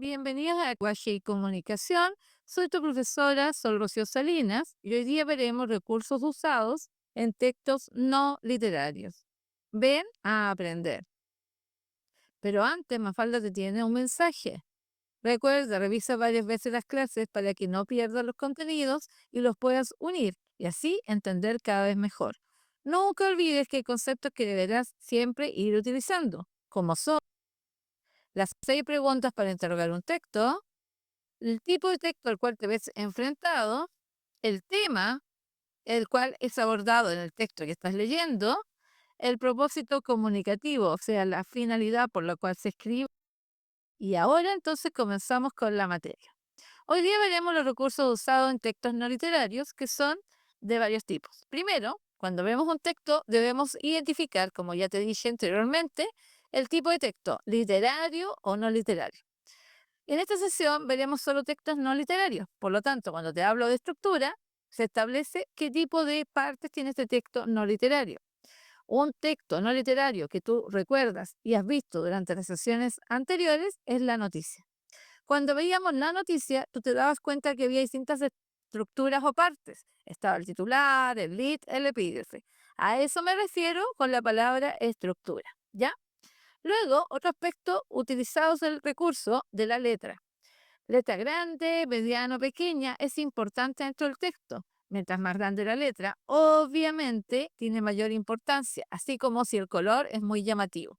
Bienvenidos a Lenguaje y Comunicación. Soy tu profesora Sol Rocío Salinas y hoy día veremos recursos usados en textos no literarios. Ven a aprender. Pero antes, Mafalda te tiene un mensaje. Recuerda, revisa varias veces las clases para que no pierdas los contenidos y los puedas unir y así entender cada vez mejor. Nunca olvides que hay conceptos que deberás siempre ir utilizando, como son las 6 preguntas para interrogar un texto, el tipo de texto al cual te ves enfrentado, el tema el cual es abordado en el texto que estás leyendo, el propósito comunicativo, o sea, la finalidad por la cual se escribe. Y ahora entonces comenzamos con la materia. Hoy día veremos los recursos usados en textos no literarios, que son de varios tipos. Primero, cuando vemos un texto, debemos identificar, como ya te dije anteriormente, el tipo de texto, literario o no literario. En esta sesión veremos solo textos no literarios. Por lo tanto, cuando te hablo de estructura, se establece qué tipo de partes tiene este texto no literario. Un texto no literario que tú recuerdas y has visto durante las sesiones anteriores es la noticia. Cuando veíamos la noticia, tú te dabas cuenta que había distintas estructuras o partes. Estaba el titular, el lead, el epígrafe. A eso me refiero con la palabra estructura, ¿ya? Luego, otro aspecto utilizados del recurso de la letra. Letra grande, mediano, pequeña, es importante dentro del texto. Mientras más grande la letra, obviamente tiene mayor importancia, así como si el color es muy llamativo.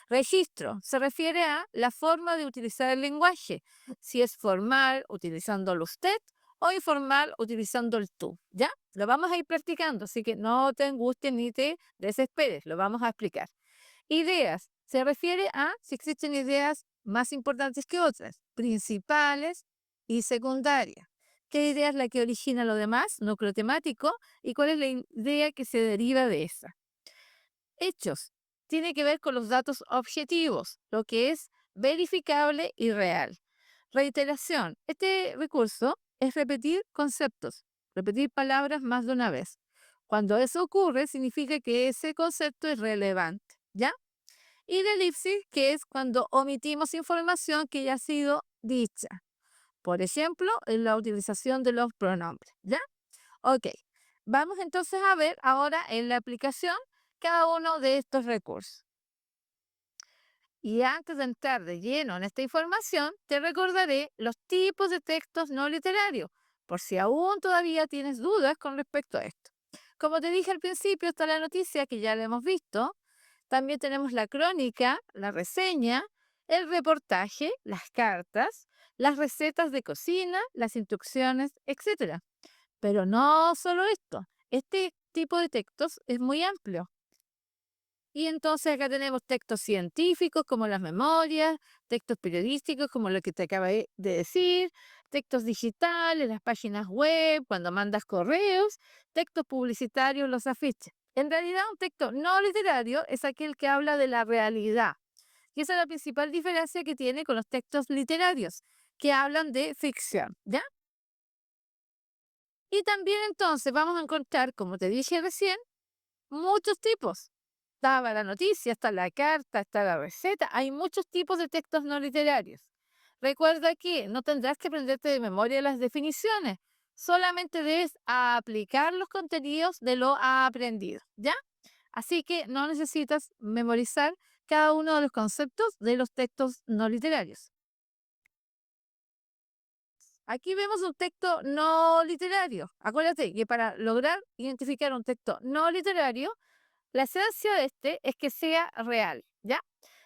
Registro se refiere a la forma de utilizar el lenguaje, si es formal utilizando el usted o informal utilizando el tú, ¿ya? Lo vamos a ir practicando, así que no te angusties ni te desesperes, lo vamos a explicar. Ideas. Se refiere a si existen ideas más importantes que otras, principales y secundarias. ¿Qué idea es la que origina lo demás, núcleo temático, y cuál es la idea que se deriva de esa? Hechos. Tiene que ver con los datos objetivos, lo que es verificable y real. Reiteración. Este recurso es repetir conceptos, repetir palabras más de una vez. Cuando eso ocurre, significa que ese concepto es relevante, ¿ya? Y de elipsis, que es cuando omitimos información que ya ha sido dicha. Por ejemplo, en la utilización de los pronombres, ¿ya? Ok. Vamos entonces a ver ahora en la aplicación cada uno de estos recursos. Y antes de entrar de lleno en esta información, te recordaré los tipos de textos no literarios, por si aún todavía tienes dudas con respecto a esto. Como te dije al principio, está la noticia que ya la hemos visto. También tenemos la crónica, la reseña, el reportaje, las cartas, las recetas de cocina, las instrucciones, etcétera. Pero no solo esto. Este tipo de textos es muy amplio. Y entonces acá tenemos textos científicos como las memorias, textos periodísticos como lo que te acabé de decir, textos digitales, las páginas web, cuando mandas correos, textos publicitarios, los afiches. En realidad, un texto no literario es aquel que habla de la realidad. Y esa es la principal diferencia que tiene con los textos literarios, que hablan de ficción, ¿ya? Y también entonces vamos a encontrar, como te dije recién, muchos tipos. Estaba la noticia, está la carta, está la receta. Hay muchos tipos de textos no literarios. Recuerda que no tendrás que aprenderte de memoria las definiciones. Solamente debes aplicar los contenidos de lo aprendido, ¿ya? Así que no necesitas memorizar cada uno de los conceptos de los textos no literarios. Aquí vemos un texto no literario. Acuérdate que para lograr identificar un texto no literario, la esencia de este es que sea real, ¿ya?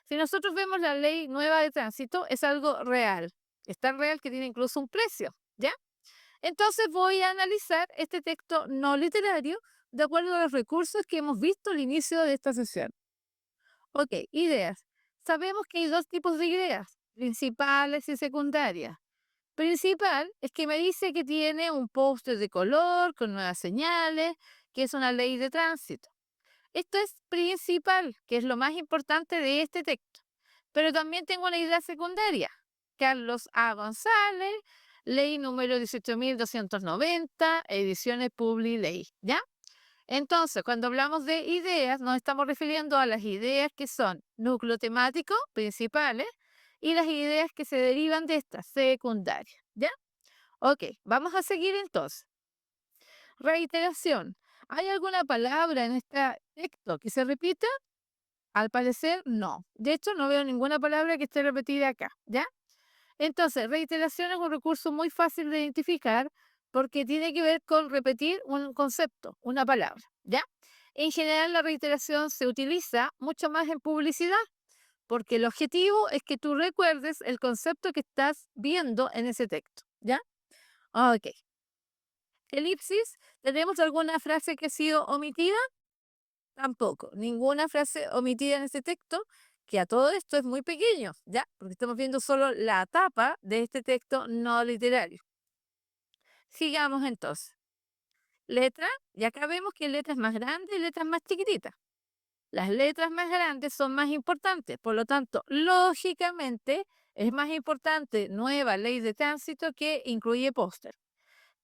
Si nosotros vemos la ley nueva de tránsito, es algo real. Es tan real que tiene incluso un precio, ¿ya? Entonces voy a analizar este texto no literario de acuerdo a los recursos que hemos visto al inicio de esta sesión. Ok, ideas. Sabemos que hay dos tipos de ideas, principales y secundarias. Principal es que me dice que tiene un póster de color con nuevas señales, que es una ley de tránsito. Esto es principal, que es lo más importante de este texto. Pero también tengo una idea secundaria. Carlos A. González, ley número 18.290, ediciones Publi Ley, ¿ya? Entonces, cuando hablamos de ideas, nos estamos refiriendo a las ideas que son núcleo temático, principales, y las ideas que se derivan de estas, secundarias. ¿Ya? Ok, vamos a seguir entonces. Reiteración. ¿Hay alguna palabra en este texto que se repita? Al parecer, no. De hecho, no veo ninguna palabra que esté repetida acá, ¿ya? Entonces, reiteración es un recurso muy fácil de identificar porque tiene que ver con repetir un concepto, una palabra, ¿ya? En general, la reiteración se utiliza mucho más en publicidad porque el objetivo es que tú recuerdes el concepto que estás viendo en ese texto, ¿ya? Ok. Elipsis, ¿tenemos alguna frase que ha sido omitida? Tampoco, ninguna frase omitida en este texto, que a todo esto es muy pequeño, ¿ya? Porque estamos viendo solo la tapa de este texto no literario. Sigamos entonces. Letra, y acá vemos que hay letras más grandes y letras más chiquititas. Las letras más grandes son más importantes, por lo tanto, lógicamente, es más importante nueva ley de tránsito que incluye póster.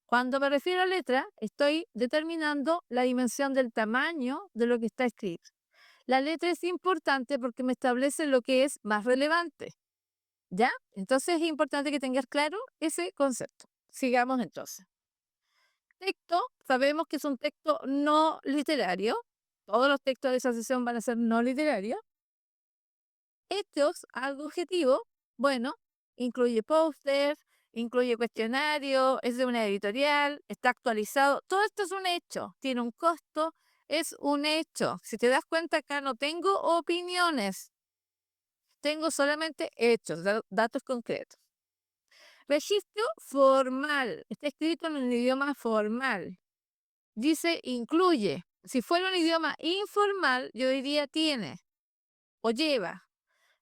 Cuando me refiero a letra, estoy determinando la dimensión del tamaño de lo que está escrito. La letra es importante porque me establece lo que es más relevante, ¿ya? Entonces es importante que tengas claro ese concepto. Sigamos entonces. Texto, sabemos que es un texto no literario. Todos los textos de esa sesión van a ser no literarios. Hechos, algo objetivo, bueno, incluye póster, incluye cuestionario, es de una editorial, está actualizado. Todo esto es un hecho, tiene un costo, es un hecho. Si te das cuenta, acá no tengo opiniones, tengo solamente hechos, datos concretos. Registro formal, está escrito en un idioma formal. Dice incluye. Si fuera un idioma informal, yo diría tiene o lleva.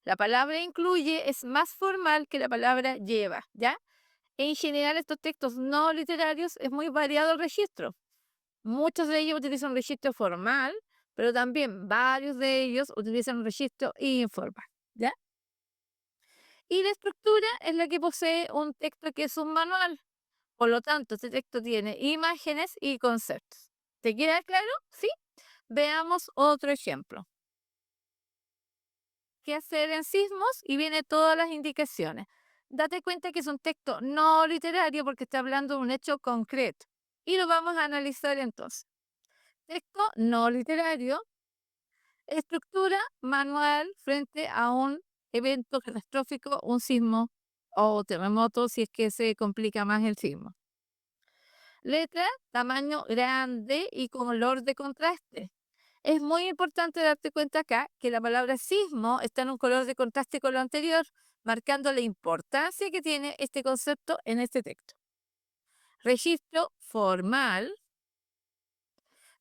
La palabra incluye es más formal que la palabra lleva, ¿ya? En general, estos textos no literarios es muy variado el registro. Muchos de ellos utilizan un registro formal, pero también varios de ellos utilizan un registro informal, ¿ya? Y la estructura es la que posee un texto que es un manual. Por lo tanto, este texto tiene imágenes y conceptos. ¿Te queda claro? ¿Sí? Veamos otro ejemplo. ¿Qué hacer en sismos? Y viene todas las indicaciones. Date cuenta que es un texto no literario porque está hablando de un hecho concreto. Y lo vamos a analizar entonces. Texto no literario, estructura manual frente a un evento catastrófico, un sismo o terremoto si es que se complica más el sismo. Letra, tamaño grande y color de contraste. Es muy importante darte cuenta acá que la palabra sismo está en un color de contraste con lo anterior, marcando la importancia que tiene este concepto en este texto. Registro formal,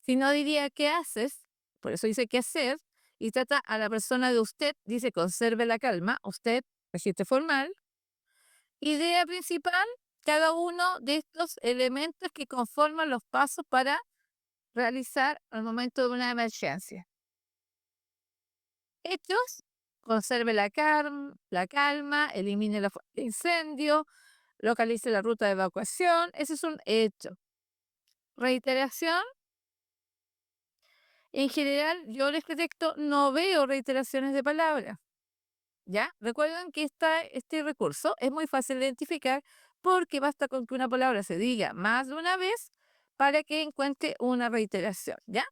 si no diría qué haces, por eso dice qué hacer, y trata a la persona de usted, dice conserve la calma, usted, registro formal. Idea principal, cada uno de estos elementos que conforman los pasos para realizar al momento de una emergencia. Hechos, conserve la calma, elimine la fuente de incendio, localice la ruta de evacuación, ese es un hecho. Reiteración, en general yo en este texto no veo reiteraciones de palabras, ¿ya? Recuerden que este recurso es muy fácil de identificar porque basta con que una palabra se diga más de una vez para que encuentre una reiteración, ¿ya?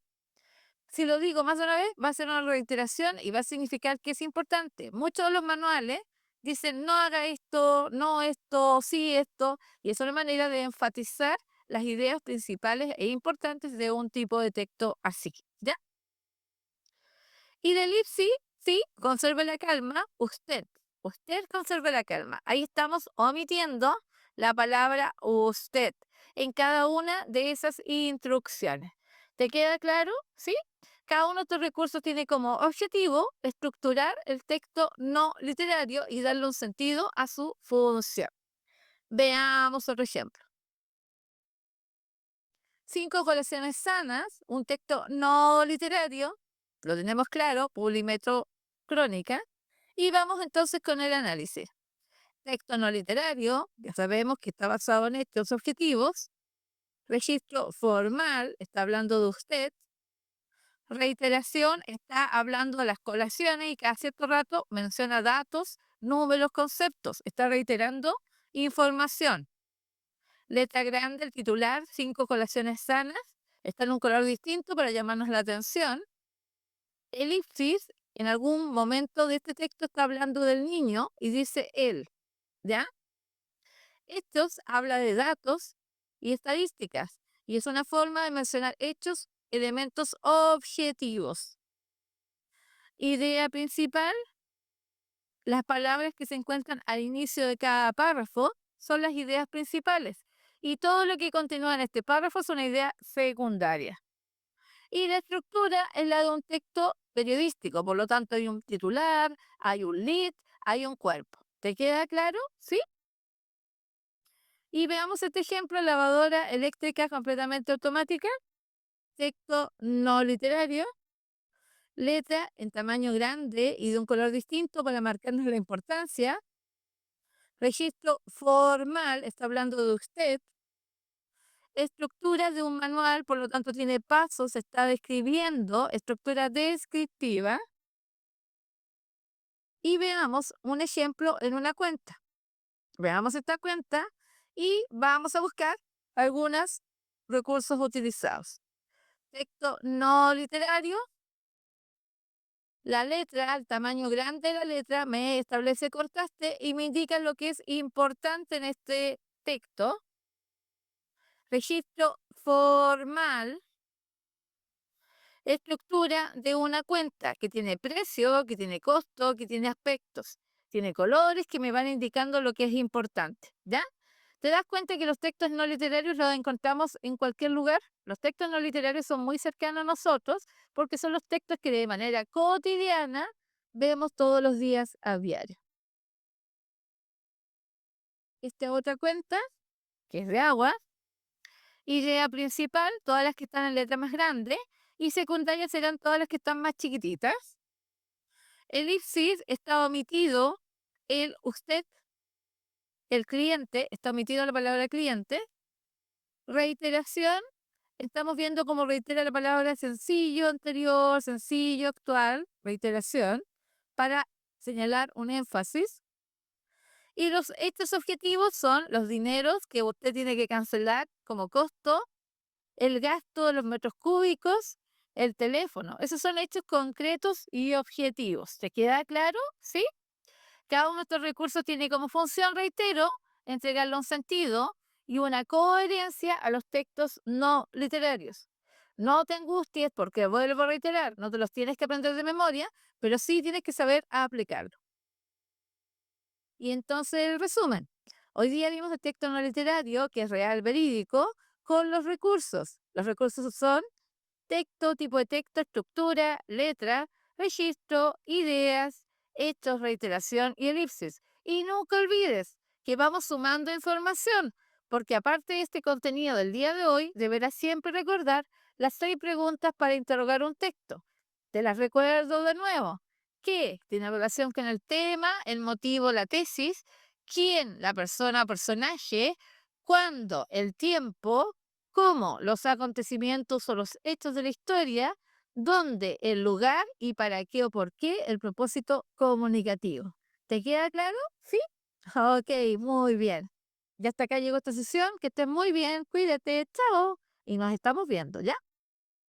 Si lo digo más de una vez, va a ser una reiteración y va a significar que es importante. Muchos de los manuales dicen no haga esto, no esto, sí esto, y es una manera de enfatizar las ideas principales e importantes de un tipo de texto así, ¿ya? Y de elipsis, sí, conserve la calma, usted conserve la calma. Ahí estamos omitiendo la palabra usted en cada una de esas instrucciones. ¿Te queda claro? ¿Sí? Cada uno de estos recursos tiene como objetivo estructurar el texto no literario y darle un sentido a su función. Veamos otro ejemplo. 5 colaciones sanas, un texto no literario, lo tenemos claro, Pulímetro Crónica, y vamos entonces con el análisis. Texto no literario, ya sabemos que está basado en hechos objetivos. Registro formal, está hablando de usted. Reiteración, está hablando de las colaciones y cada cierto rato menciona datos números, conceptos. Está reiterando información. Letra grande, el titular, 5 colaciones sanas. Está en un color distinto para llamarnos la atención. Elipsis, en algún momento de este texto está hablando del niño y dice él, ¿ya? Hechos habla de datos y estadísticas y es una forma de mencionar hechos, elementos objetivos. Idea principal, las palabras que se encuentran al inicio de cada párrafo son las ideas principales y todo lo que continúa en este párrafo es una idea secundaria. Y la estructura es la de un texto periodístico, por lo tanto hay un titular, hay un lead, hay un cuerpo. ¿Te queda claro? ¿Sí? Y veamos este ejemplo, lavadora eléctrica completamente automática, texto no literario, letra en tamaño grande y de un color distinto para marcarnos la importancia, registro formal, está hablando de usted, estructura de un manual, por lo tanto tiene pasos, está describiendo, estructura descriptiva, y veamos un ejemplo en una cuenta. Veamos esta cuenta y vamos a buscar algunos recursos utilizados. Texto no literario, la letra, el tamaño grande de la letra me establece contraste y me indica lo que es importante en este texto. Registro formal, estructura de una cuenta que tiene precio, que tiene costo, que tiene aspectos, tiene colores que me van indicando lo que es importante, ¿ya? ¿Te das cuenta que los textos no literarios los encontramos en cualquier lugar? Los textos no literarios son muy cercanos a nosotros porque son los textos que de manera cotidiana vemos todos los días a diario. Esta otra cuenta, que es de agua, idea principal, todas las que están en letra más grande, y secundaria serán todas las que están más chiquititas. Elipsis está omitido el usted, el cliente, está omitido la palabra cliente. Reiteración, estamos viendo cómo reitera la palabra sencillo anterior, sencillo actual, reiteración, para señalar un énfasis. Y los hechos objetivos son los dineros que usted tiene que cancelar como costo, el gasto de los metros cúbicos, el teléfono. Esos son hechos concretos y objetivos. ¿Te queda claro? ¿Sí? Cada uno de estos recursos tiene como función, reitero, entregarle un sentido y una coherencia a los textos no literarios. No te angusties porque vuelvo a reiterar, no te los tienes que aprender de memoria, pero sí tienes que saber aplicarlo. Y entonces el resumen. Hoy día vimos el texto no literario, que es real, verídico, con los recursos. Los recursos son texto, tipo de texto, estructura, letra, registro, ideas, hechos, reiteración y elipsis. Y nunca olvides que vamos sumando información, porque aparte de este contenido del día de hoy, deberás siempre recordar las 6 preguntas para interrogar un texto. Te las recuerdo de nuevo. ¿Qué tiene relación con el tema, el motivo, la tesis? ¿Quién, la persona o personaje? ¿Cuándo, el tiempo? ¿Cómo, los acontecimientos o los hechos de la historia? ¿Dónde, el lugar? ¿Y para qué o por qué el propósito comunicativo? ¿Te queda claro? ¿Sí? Ok, muy bien. Ya hasta acá llegó esta sesión. Que estés muy bien. Cuídate. Chao. Y nos estamos viendo, ¿ya?